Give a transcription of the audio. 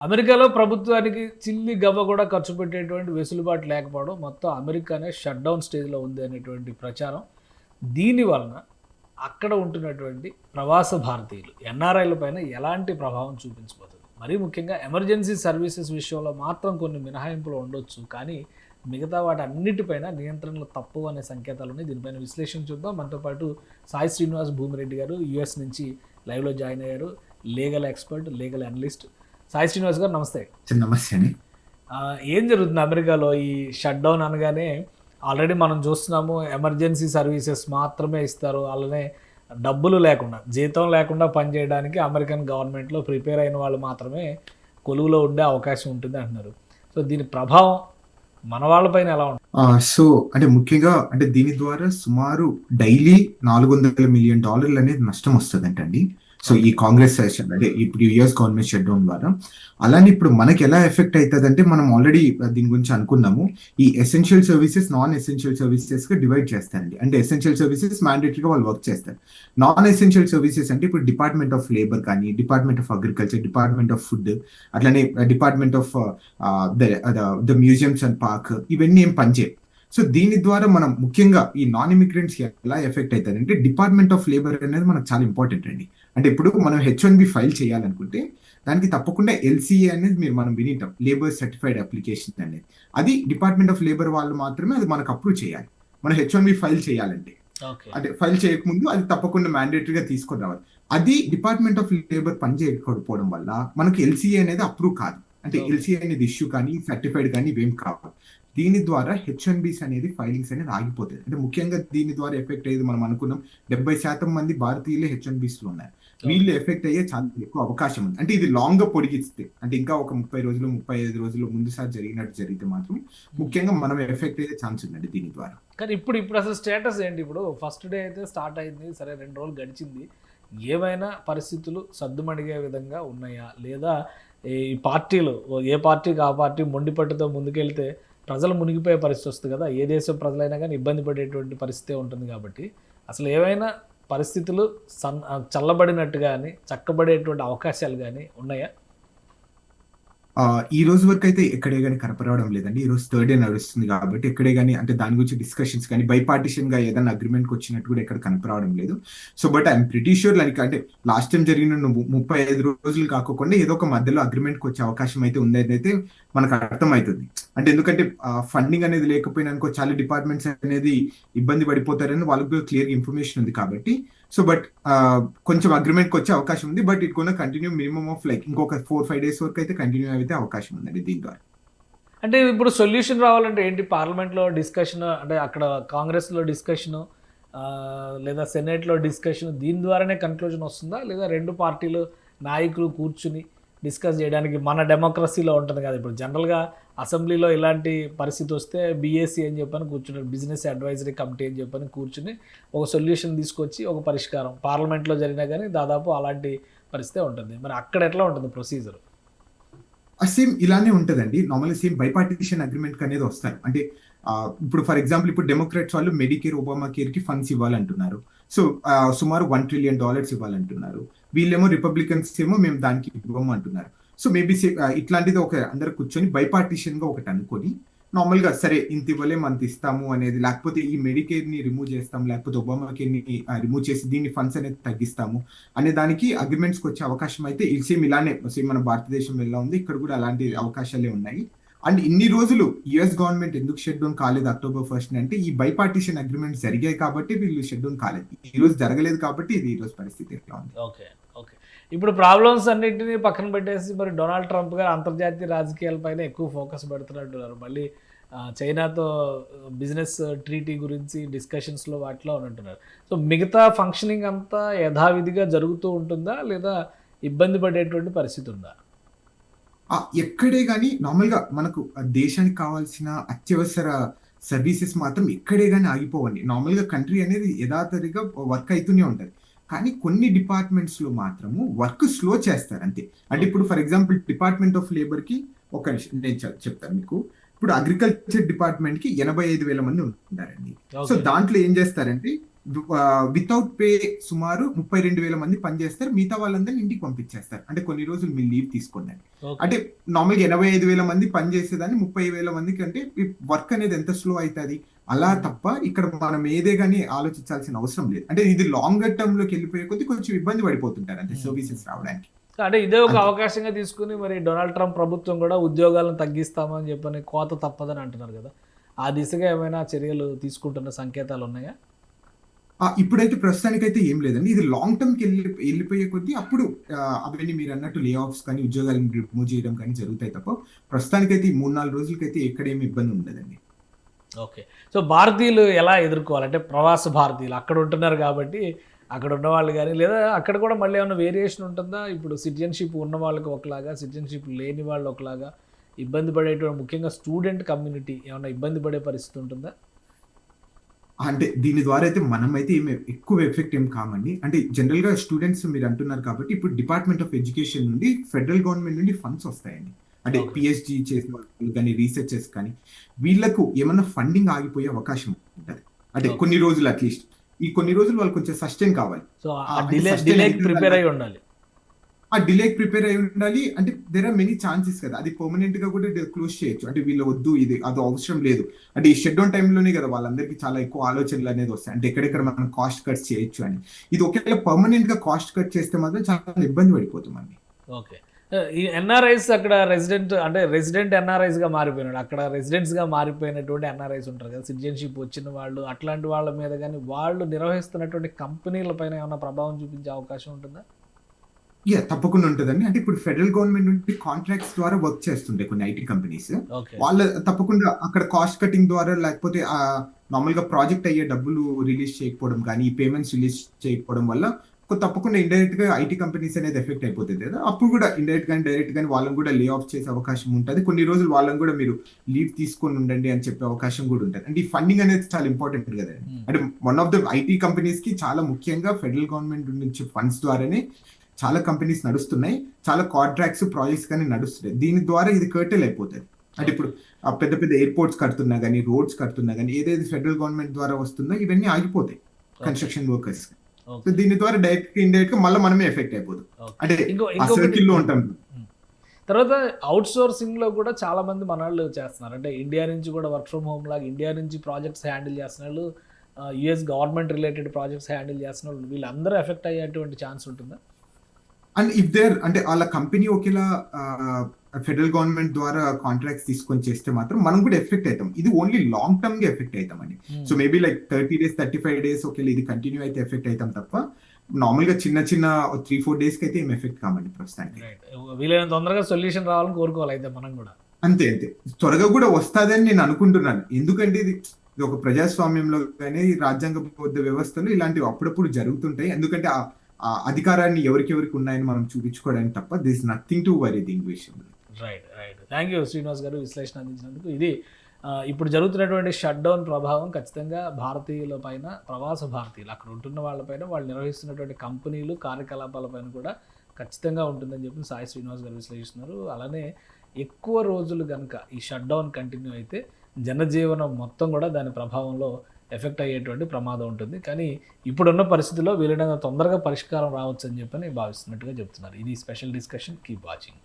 అమెరికాలో ప్రభుత్వానికి చిల్లి గవ్వ కూడా ఖర్చు పెట్టేటువంటి వెసులుబాటు లేకపోవడం మొత్తం అమెరికానే షట్ డౌన్ స్టేజ్లో ఉంది అనేటువంటి ప్రచారం. దీని వలన అక్కడ ఉంటున్నటువంటి ప్రవాస భారతీయులు ఎన్ఆర్ఐల పైన ఎలాంటి ప్రభావం చూపించబోతుంది? మరీ ముఖ్యంగా ఎమర్జెన్సీ సర్వీసెస్ విషయంలో మాత్రం కొన్ని మినహాయింపులు ఉండొచ్చు, కానీ మిగతా వాటి అన్నిటిపైన నియంత్రణలు తప్పు అనే సంకేతాలు ఉన్నాయి. దీనిపైన విశ్లేషణ చూద్దాం. మనతో పాటు సాయి శ్రీనివాస్ భూమిరెడ్డి గారు యుఎస్ నుంచి లైవ్లో జాయిన్ అయ్యారు. Legal expert, legal analyst. Sai Srinivas గారు నమస్తే. నమస్తే అండి. ఏం జరుగుతుంది అమెరికాలో? ఈ షట్ డౌన్ అనగానే ఆల్రెడీ మనం చూస్తున్నాము, ఎమర్జెన్సీ సర్వీసెస్ మాత్రమే ఇస్తారు. అలానే డబ్బులు లేకుండా, జీతం లేకుండా పనిచేయడానికి అమెరికన్ గవర్నమెంట్లో ప్రిపేర్ అయిన వాళ్ళు మాత్రమే కొలువులో ఉండే అవకాశం ఉంటుంది అంటున్నారు. సో దీని ప్రభావం మన వాళ్ళపైన ఎలా ఉంటుంది? సో అంటే ముఖ్యంగా అంటే దీని ద్వారా సుమారు డైలీ $400 మిలియన్ అనేది నష్టం వస్తుందంటండి. సో ఈ కాంగ్రెస్ సెషన్ అంటే ఇప్పుడు యుఎస్ గవర్నమెంట్ షట్ డౌన్ ద్వారా. అలానే ఇప్పుడు మనకి ఎలా ఎఫెక్ట్ అవుతుంది అంటే, మనం ఆల్రెడీ దీని గురించి అనుకున్నాము. ఈ essential services, non essential services గా డివైడ్ చేస్తారండి. అంటే ఎసెన్షియల్ సర్వీసెస్ మ్యాండేటరీగా వాళ్ళు వర్క్ చేస్తారు. నాన్ ఎసెన్షియల్ సర్వీసెస్ అంటే ఇప్పుడు డిపార్ట్మెంట్ ఆఫ్ లేబర్ కానీ, department of agriculture, department of food, అట్లనే department of the museums and park, ఇవన్నీ ఏం పనిచేయవు. సో దీని ద్వారా మనం ముఖ్యంగా ఈ నాన్ ఇమిగ్రెంట్స్ ఎలా ఎఫెక్ట్ అవుతుంది అంటే, డిపార్ట్మెంట్ ఆఫ్ లేబర్ అనేది మనకు చాలా ఇంపార్టెంట్ అండి. అంటే ఇప్పుడు మనం H1B ఫైల్ చేయాలనుకుంటే దానికి తప్పకుండా LCA అనేది మనం వినిటాం, లేబర్ సర్టిఫైడ్ అప్లికేషన్ అనేది. అది డిపార్ట్మెంట్ ఆఫ్ లేబర్ వాళ్ళు మాత్రమే అది మనకు అప్రూవ్ చేయాలి. మనం H1B ఫైల్ చేయాలంటే, అంటే ఫైల్ చేయకముందు అది తప్పకుండా మ్యాండేటరీగా తీసుకొని రావాలి. అది డిపార్ట్మెంట్ ఆఫ్ లేబర్ పని చేయకపోవడం వల్ల మనకు LCA అనేది అప్రూవ్ కాదు. అంటే LCA అనేది ఇష్యూ కానీ, సర్టిఫైడ్ కానీ ఇవేం కావాలి. దీని ద్వారా H1Bs అనేది ఫైలింగ్స్ అనేది ఆగిపోతుంది. అంటే ముఖ్యంగా దీని ద్వారా ఎఫెక్ట్ అయ్యేది మనం అనుకున్నాం 70% మంది భారతీయులే H1Bs లో ఉన్నారు. వీళ్ళు ఎఫెక్ట్ అయ్యే చాలా ఎక్కువ అవకాశం ఉంది. అంటే ఇది లాంగ్ గా పొడిగిస్తే, అంటే ఇంకా ఒక 30 రోజులు 35 రోజులు ముందుసారి జరిగితే మాత్రం ముఖ్యంగా మనం ఎఫెక్ట్ అయ్యే ఛాన్స్ ఉందండి దీని ద్వారా. కానీ ఇప్పుడు అసలు స్టేటస్ ఏంటి? ఇప్పుడు ఫస్ట్ డే అయితే స్టార్ట్ అయింది, సరే 2 రోజులు గడిచింది. ఏమైనా పరిస్థితులు సద్దుమణిగే విధంగా ఉన్నాయా? లేదా ఈ పార్టీలు, ఏ పార్టీకి ఆ పార్టీ మొండిపట్టుతో ముందుకెళ్తే ప్రజలు మునిగిపోయే పరిస్థితి వస్తుంది కదా. ఏ దేశం ప్రజలైనా కానీ ఇబ్బంది పడేటువంటి పరిస్థితి ఉంటుంది. కాబట్టి అసలు ఏవైనా పరిస్థితులు చల్లబడినట్టు కానీ, చక్కబడేటువంటి అవకాశాలు కానీ ఉన్నాయా? ఈ రోజు వరకు అయితే ఎక్కడే కానీ కనపడడం లేదండి. ఈ రోజు థర్డ్ డే నడుస్తుంది కాబట్టి ఎక్కడే కానీ అంటే దాని గురించి డిస్కషన్స్ కానీ, బైపార్టిషన్ గా ఏదైనా అగ్రిమెంట్కి వచ్చినట్టు కూడా ఎక్కడ కనపడడం లేదు. So but I'm pretty sure, like అంటే లాస్ట్ టైం జరిగిన 35 రోజులు కాకుండా ఏదో ఒక మధ్యలో అగ్రిమెంట్కి వచ్చే అవకాశం అయితే ఉందని అయితే మనకు అర్థమవుతుంది. అంటే ఎందుకంటే ఫండింగ్ అనేది లేకపోయినా అనుకో చాలా డిపార్ట్మెంట్స్ అనేది ఇబ్బంది పడిపోతారని వాళ్ళకి క్లియర్ ఇన్ఫర్మేషన్ ఉంది కాబట్టి. సో బట్ కొంచెం అగ్రిమెంట్కి వచ్చే అవకాశం ఉంది. బట్ ఇట్ కొన్న కంటిన్యూ మినిమం ఆఫ్ లైక్ ఇంకొక 4-5 days వరకు అయితే కంటిన్యూ అయితే అవకాశం ఉందండి దీని ద్వారా. అంటే ఇప్పుడు సొల్యూషన్ రావాలంటే ఏంటి? పార్లమెంట్లో డిస్కషన్, అంటే అక్కడ కాంగ్రెస్లో డిస్కషను, లేదా సెనేట్లో డిస్కషన్, దీని ద్వారానే కన్క్లూజన్ వస్తుందా? లేదా రెండు పార్టీలు నాయకులు కూర్చుని డిస్కస్ చేయడానికి మన డెమోక్రసీలో ఉంటుంది కదా. ఇప్పుడు జనరల్గా అసెంబ్లీలో ఇలాంటి పరిస్థితి వస్తే BAC అని చెప్పని కూర్చుని, బిజినెస్ అడ్వైజరీ కమిటీ అని చెప్పని కూర్చుని ఒక సొల్యూషన్ తీసుకొచ్చి ఒక పరిష్కారం. పార్లమెంట్లో జరిగినా కానీ దాదాపు అలాంటి పరిస్థితే ఉంటుంది. మరి అక్కడ ఎట్లా ఉంటుంది ప్రొసీజర్? సేమ్ ఇలానే ఉంటుందండి. నార్మల్గా సేమ్ బైపార్టిషన్ అగ్రిమెంట్ అనేది వస్తారు. అంటే ఇప్పుడు ఫర్ ఎగ్జాంపుల్ ఇప్పుడు డెమోక్రాట్స్ వాళ్ళు మెడికేర్, ఒబామా కేర్ కి ఫండ్స్ ఇవ్వాలంటున్నారు. సో సుమారు $1 trillion ఇవ్వాలంటున్నారు. వీళ్ళేమో రిపబ్లికన్స్ ఏమో మేము దానికి ఇవ్వము అంటున్నారు. సో మేబీ ఇట్లాంటిది ఒక అందరు కూర్చొని బైపార్టిషన్ గా ఒకటి అనుకొని నార్మల్ గా సరే ఇంత ఇవ్వలేము అంత ఇస్తాము అనేది, లేకపోతే ఈ మెడికేర్ ని రిమూవ్ చేస్తాము, లేకపోతే ఒబామా కేర్ ని రిమూవ్ చేసి దీన్ని ఫండ్స్ అనేది తగ్గిస్తాము అనే దానికి అగ్రిమెంట్స్కి వచ్చే అవకాశం అయితే సేమ్ ఇలానే సేమ్ మన భారతదేశం ఎలా ఉంది ఇక్కడ కూడా అలాంటి అవకాశాలే ఉన్నాయి. అండ్ ఇన్ని రోజులు యుఎస్ గవర్నమెంట్ ఎందుకు షట్ డౌన్ కాలేదు October 1st అంటే ఈ బైపార్టిషన్ అగ్రిమెంట్ జరిగాయి కాబట్టి వీళ్ళు షట్ డౌన్ కాలేదు. ఈ రోజు జరగలేదు కాబట్టి ఇది ఈ రోజు పరిస్థితి ఎట్లా ఉంది. ఓకే. ఇప్పుడు ప్రాబ్లమ్స్ అన్నింటినీ పక్కన పెట్టేసి మరి డొనాల్డ్ ట్రంప్ గారు అంతర్జాతీయ రాజకీయాలపైన ఎక్కువ ఫోకస్ పెడుతున్నట్టున్నారు. మళ్ళీ చైనాతో బిజినెస్ ట్రీటీ గురించి డిస్కషన్స్లో వాటిలో ఉన్నట్టున్నారు. సో మిగతా ఫంక్షనింగ్ అంతా యథావిధిగా జరుగుతూ ఉంటుందా, లేదా ఇబ్బంది పడేటువంటి పరిస్థితి ఉందా? ఎక్కడే కానీ నార్మల్గా మనకు దేశానికి కావాల్సిన అత్యవసర సర్వీసెస్ మాత్రం ఎక్కడే కానీ ఆగిపోవండి. నార్మల్గా కంట్రీ అనేది యథాతథిగా వర్క్ అవుతూనే ఉంటుంది. కానీ కొన్ని డిపార్ట్మెంట్స్ లో మాత్రము వర్క్ స్లో చేస్తారు అంతే. అంటే ఇప్పుడు for example department of labour కి నేను చెప్తాను మీకు. ఇప్పుడు అగ్రికల్చర్ డిపార్ట్మెంట్ కి 85,000 మంది ఉంటారండి. సో దాంట్లో ఏం చేస్తారంటే వితౌట్ పే సుమారు 32,000 మంది పనిచేస్తారు, మిగతా వాళ్ళందరినీ ఇంటికి పంపించేస్తారు. అంటే కొన్ని రోజులు మీరు లీవ్ తీసుకోండి. అంటే నార్మల్గా 85,000 మంది పనిచేసేదాన్ని 30,000 మందికి అంటే వర్క్ అనేది ఎంత స్లో అవుతుంది అలా తప్ప ఇక్కడ మనం ఏదే కానీ ఆలోచించాల్సిన అవసరం లేదు. అంటే ఇది లాంగర్ టర్మ్ లోకి వెళ్ళిపోయే కొద్ది కొంచెం ఇబ్బంది పడిపోతుంటారు అంటే సర్వీసెస్ రావడానికి. అంటే ఇదే ఒక అవకాశంగా తీసుకుని మరి డొనాల్డ్ ట్రంప్ ప్రభుత్వం కూడా ఉద్యోగాలను తగ్గిస్తామని చెప్పని కోత తప్పదని అంటున్నారు కదా, ఆ దిశగా ఏమైనా చర్యలు తీసుకుంటున్న సంకేతాలు ఉన్నాయా? ఇప్పుడైతే ప్రస్తుతానికైతే ఏం లేదండి. ఇది లాంగ్ టర్మ్ కి వెళ్ళిపోయే కొద్దీ అప్పుడు అవన్నీ మీరు అన్నట్టు లే ఆఫ్స్ కానీ ఉద్యోగాలను రిమూవ్ చేయడం కానీ జరుగుతాయి తప్ప ప్రస్తుతానికైతే ఈ 3-4 రోజులకైతే ఎక్కడేమి ఇబ్బంది ఉండదండి. ఓకే. సో భారతీయులు ఎలా ఎదుర్కోవాలంటే ప్రవాస భారతీయులు అక్కడ ఉంటున్నారు కాబట్టి అక్కడ ఉన్న వాళ్ళు కానీ లేదా అక్కడ కూడా మళ్ళీ ఏమైనా వేరియేషన్ ఉంటుందా? ఇప్పుడు సిటిజన్షిప్ ఉన్న వాళ్ళకి ఒకలాగా, సిటిజన్షిప్ లేని వాళ్ళు ఒకలాగా ఇబ్బంది పడేటువంటి ముఖ్యంగా స్టూడెంట్ కమ్యూనిటీ ఏమైనా ఇబ్బంది పడే పరిస్థితి ఉంటుందా? అంటే దీని ద్వారా అయితే మనం అయితే ఏమి ఎక్కువ ఎఫెక్ట్ ఏం కామండి. అంటే జనరల్ గా స్టూడెంట్స్ మీరు అంటున్నారు కాబట్టి ఇప్పుడు డిపార్ట్మెంట్ ఆఫ్ ఎడ్యుకేషన్ నుండి ఫెడరల్ గవర్నమెంట్ నుండి ఫండ్స్ వస్తాయండి. అంటే పిహెచ్డి చేసిన వాళ్ళు కానీ రీసెర్చర్స్ కానీ వీళ్ళకు ఏమన్నా ఫండింగ్ ఆగిపోయే అవకాశం ఉంటుంది. అంటే కొన్ని రోజులు అట్లీస్ట్ ఈ కొన్ని రోజులు వాళ్ళు కొంచెం సస్టైన్ కావాలి. సో ప్రిపేర్ అయి ఉండాలి. ఆ డిలే ప్రిపేర్ అయి ఉండాలి. అంటే దేర్ ఆర్ మెనీ ఛాన్సెస్ కదా, అది పర్మనెంట్ గా కూడా క్లోజ్ చేయొచ్చు. అంటే వీళ్ళు వద్దు ఇది అది అవసరం లేదు అంటే ఈ షట్ డౌన్ టైంలోనే కదా వాళ్ళందరికీ చాలా ఎక్కువ ఆలోచనలు అనేది వస్తాయి. అంటే ఎక్కడెక్కడ మనం కాస్ట్ కట్ చేయొచ్చు అని. ఇది ఒకవేళ పర్మనెంట్ గా కాస్ట్ కట్ చేస్తే మాత్రం చాలా ఇబ్బంది పడిపోతుంది. ఓకే. ఈ ఎన్ఆర్ఐస్ అక్కడ రెసిడెంట్ ఎన్ఆర్ఐస్ గా మారిపోయినాడు, అక్కడ రెసిడెంట్స్ గా మారిపోయినటువంటి ఎన్ఆర్ఐస్ ఉంటారు కదా, సిటిజన్షిప్ వచ్చిన వాళ్ళు అట్లాంటి వాళ్ళ మీద కానీ వాళ్ళు నిర్వహిస్తున్నటువంటి కంపెనీల పైన ఏమైనా ప్రభావం చూపించే అవకాశం ఉంటుందా? తప్పకుండా ఉంటుందండి. అంటే ఇప్పుడు ఫెడరల్ గవర్నమెంట్ నుండి కాంట్రాక్ట్స్ ద్వారా వర్క్ చేస్తుండే కొన్ని ఐటీ కంపెనీస్ వాళ్ళ తప్పకుండా అక్కడ కాస్ట్ కటింగ్ ద్వారా లేకపోతే నార్మల్ గా ప్రాజెక్ట్ అయ్యే డబ్బులు రిలీజ్ చేయకపోవడం కానీ ఈ పేమెంట్స్ రిలీజ్ చేయకపోవడం వల్ల తప్పకుండా ఇండైరెక్ట్ గా ఐటీ కంపెనీస్ అనేది ఎఫెక్ట్ అయిపోతుంది కదా. అప్పుడు కూడా ఇండైరెక్ట్ గా డైరెక్ట్ గా వాళ్ళని కూడా లే ఆఫ్ చేసే అవకాశం ఉంటుంది. కొన్ని రోజులు వాళ్ళని కూడా మీరు లీవ్ తీసుకొని ఉండండి అని చెప్పే అవకాశం కూడా ఉంటుంది. అంటే ఈ ఫండింగ్ అనేది చాలా ఇంపార్టెంట్ కదా. అంటే one of the IT companies కి చాలా ముఖ్యంగా ఫెడరల్ గవర్నమెంట్ నుంచి ఫండ్స్ ద్వారానే చాలా కంపెనీస్ నడుస్తున్నాయి, చాలా కాంట్రాక్ట్స్ ప్రాజెక్ట్స్ కానీ నడుస్తున్నాయి. దీని ద్వారా ఇది కర్టెల్ అయిపోతుంది. అంటే ఇప్పుడు పెద్ద పెద్ద ఎయిర్పోర్ట్స్ కడుతున్నా కానీ రోడ్స్ కడుతున్నా కానీ ఏదైతే ఫెడరల్ గవర్నమెంట్ ద్వారా వస్తుందో ఇవన్నీ ఆగిపోతాయి కన్స్ట్రక్షన్ వర్కర్స్. సో దీని ద్వారా డైరెక్ట్ ఇండైరెక్ట్ గా మళ్ళీ మనమే ఎఫెక్ట్ అయిపోతుంది. అంటే ఆ సర్కిల్ లో ఉంటాం. తర్వాత అవుట్ సోర్సింగ్ లో కూడా చాలా మంది మన వాళ్ళు చేస్తున్నారు. అంటే ఇండియా నుంచి కూడా వర్క్ ఫ్రమ్ హోమ్ లాగా ఇండియా నుంచి ప్రాజెక్ట్స్ హ్యాండిల్ చేస్తున్నారు, US government related projects handle చేస్తున్నారు, వీళ్ళందరూ ఎఫెక్ట్ అయ్యేటువంటి ఛాన్స్ ఉంటుందా? అండ్ ఇఫ్ దేర్ అంటే వాళ్ళ కంపెనీ ఒకేలా ఫెడరల్ గవర్నమెంట్ ద్వారా కాంట్రాక్ట్స్ తీసుకొని చేస్తే మాత్రం మనం కూడా ఎఫెక్ట్ అవుతాం. ఇది ఓన్లీ లాంగ్ టర్మ్ గా ఎఫెక్ట్ అవుతాం అండి. So maybe like 30 days 35 days ఒకవేళ ఇది కంటిన్యూ అయితే ఎఫెక్ట్ అవుతాం తప్ప నార్మల్ గా చిన్న 3-4 days కి అయితే ఏం ఎఫెక్ట్ కామండి ప్రస్తుతానికి. వీలైనంత తొందరగా సొల్యూషన్ రావాలని కోరుకోవాలి అయితే మనం కూడా. అంతే త్వరగా కూడా వస్తుందని నేను అనుకుంటున్నాను. ఎందుకంటే ఇది ఒక ప్రజాస్వామ్యంలో కానీ రాజ్యాంగబద్ధ వ్యవస్థలు ఇలాంటివి అప్పుడప్పుడు జరుగుతుంటాయి. ఎందుకంటే ఆ అధికారాన్ని ఎవరికెవరికి ఉన్నాయని మనం చూపించుకోవడానికి తప్ప దిస్ నథింగ్ టు వరీ దీని విషయంలో. రైట్. థ్యాంక్ యూ శ్రీనివాస్ గారు విశ్లేషణ అందించినందుకు. ఇది ఇప్పుడు జరుగుతున్నటువంటి షట్ డౌన్ ప్రభావం ఖచ్చితంగా భారతీయుల పైన, ప్రవాస భారతీయులు అక్కడ ఉంటున్న వాళ్ళపైన, వాళ్ళు నిర్వహిస్తున్నటువంటి కంపెనీలు కార్యకలాపాలపైన కూడా ఖచ్చితంగా ఉంటుందని చెప్పి సాయి శ్రీనివాస్ గారు విశ్లేషిస్తున్నారు. అలానే ఎక్కువ రోజులు కనుక ఈ షట్ డౌన్ కంటిన్యూ అయితే జనజీవనం మొత్తం కూడా దాని ప్రభావంలో ఎఫెక్ట్ అయ్యేటువంటి ప్రమాదం ఉంటుంది. కానీ ఇప్పుడున్న పరిస్థితుల్లో వీలైనంత తొందరగా పరిష్కారం రావచ్చు అని చెప్పని భావిస్తున్నట్టుగా చెప్తున్నారు. ఇది స్పెషల్ డిస్కషన్. Keep watching.